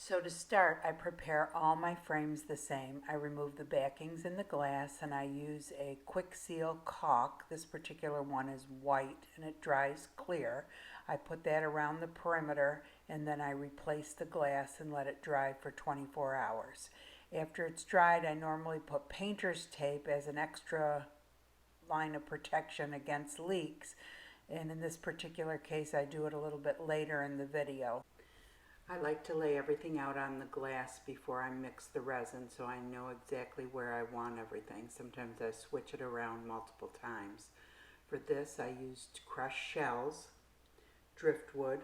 So to start, I prepare all my frames the same. I remove the backings and the glass, and I use a quick seal caulk. This particular one is white and it dries clear. I put that around the perimeter, and then I replace the glass and let it dry for 24 hours. After it's dried, I normally put painter's tape as an extra line of protection against leaks, and in this particular case I do it a little bit later in the video. I like to lay everything out on the glass before I mix the resin so I know exactly where I want everything. Sometimes I switch it around multiple times. For this I used crushed shells, driftwood,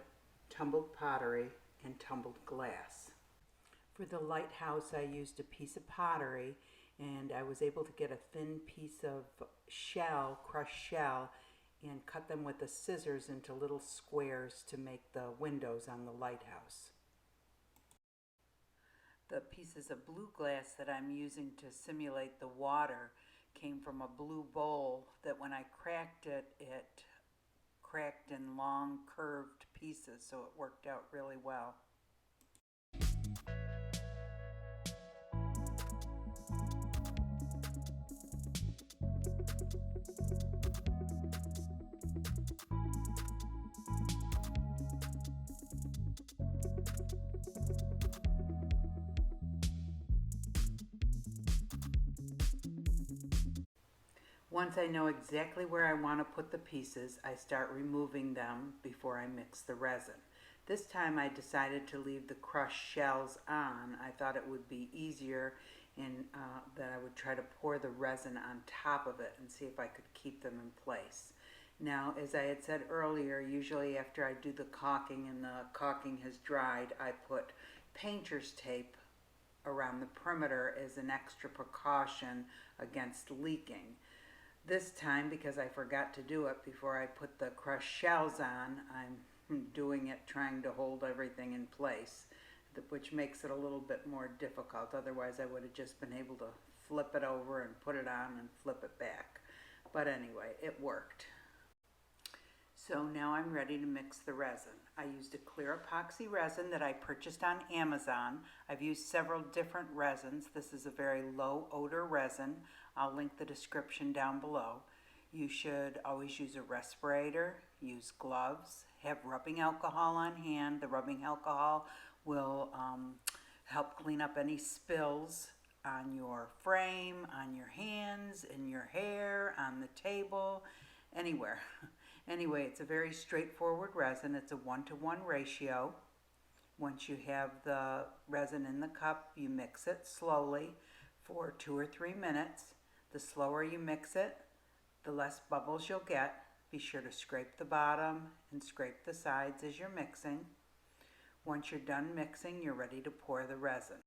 tumbled pottery, and tumbled glass. For the Lighthouse I used a piece of pottery, and I was able to get a thin piece of shell, crushed shell, and cut them with the scissors into little squares to make the windows on the lighthouse. The pieces of blue glass that I'm using to simulate the water came from a blue bowl that when I cracked it, it cracked in long curved pieces, so it worked out really well. Once I know exactly where I want to put the pieces, I start removing them before I mix the resin. This time I decided to leave the crushed shells on. I thought it would be easier and that I would try to pour the resin on top of it and see if I could keep them in place. Now, as I had said earlier, usually after I do the caulking and the caulking has dried, I put painter's tape around the perimeter as an extra precaution against leaking. This time, because I forgot to do it before I put the crushed shells on, I'm doing it trying to hold everything in place, which makes it a little bit more difficult. Otherwise, I would have just been able to flip it over and put it on and flip it back. But anyway, it worked. So now I'm ready to mix the resin. I used a clear epoxy resin that I purchased on Amazon. I've used several different resins. This is a very low odor resin. I'll link the description down below. You should always use a respirator, use gloves, have rubbing alcohol on hand. The rubbing alcohol will help clean up any spills on your frame, on your hands, in your hair, on the table, anywhere. Anyway, it's a very straightforward resin. It's a 1-to-1 ratio. Once you have the resin in the cup, you mix it slowly for 2 or 3 minutes. The slower you mix it, the less bubbles you'll get. Be sure to scrape the bottom and scrape the sides as you're mixing. Once you're done mixing, you're ready to pour the resin.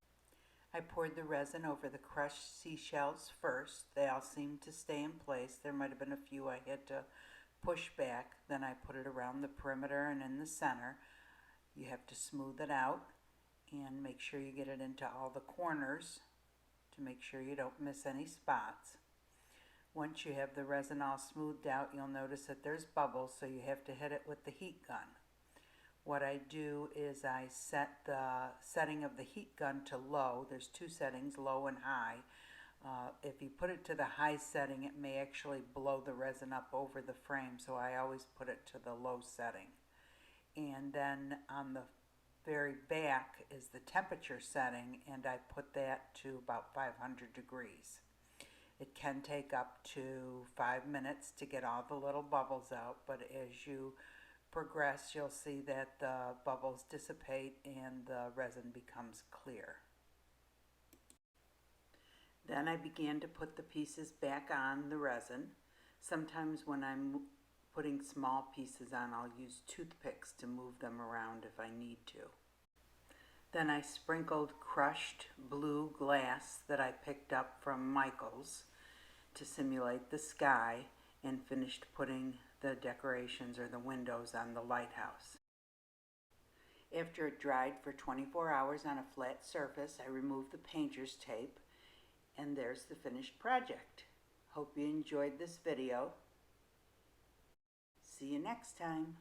I poured the resin over the crushed seashells first. They all seemed to stay in place. There might have been a few I had to push back. Then I put it around the perimeter and in the center. You have to smooth it out and make sure you get it into all the corners to make sure you don't miss any spots. Once you have the resin all smoothed out, you'll notice that there's bubbles, so you have to hit it with the heat gun. What I do is I set the setting of the heat gun to low. There's 2 settings, low and high. If you put it to the high setting, it may actually blow the resin up over the frame, so I always put it to the low setting. And then on the very back is the temperature setting, and I put that to about 500 degrees. It can take up to 5 minutes to get all the little bubbles out, but as you progress, you'll see that the bubbles dissipate and the resin becomes clear. Then I began to put the pieces back on the resin. Sometimes when I'm putting small pieces on, I'll use toothpicks to move them around if I need to. Then I sprinkled crushed blue glass that I picked up from Michael's to simulate the sky, and finished putting the decorations or the windows on the lighthouse. After it dried for 24 hours on a flat surface, I removed the painter's tape, and there's the finished project. Hope you enjoyed this video. See you next time.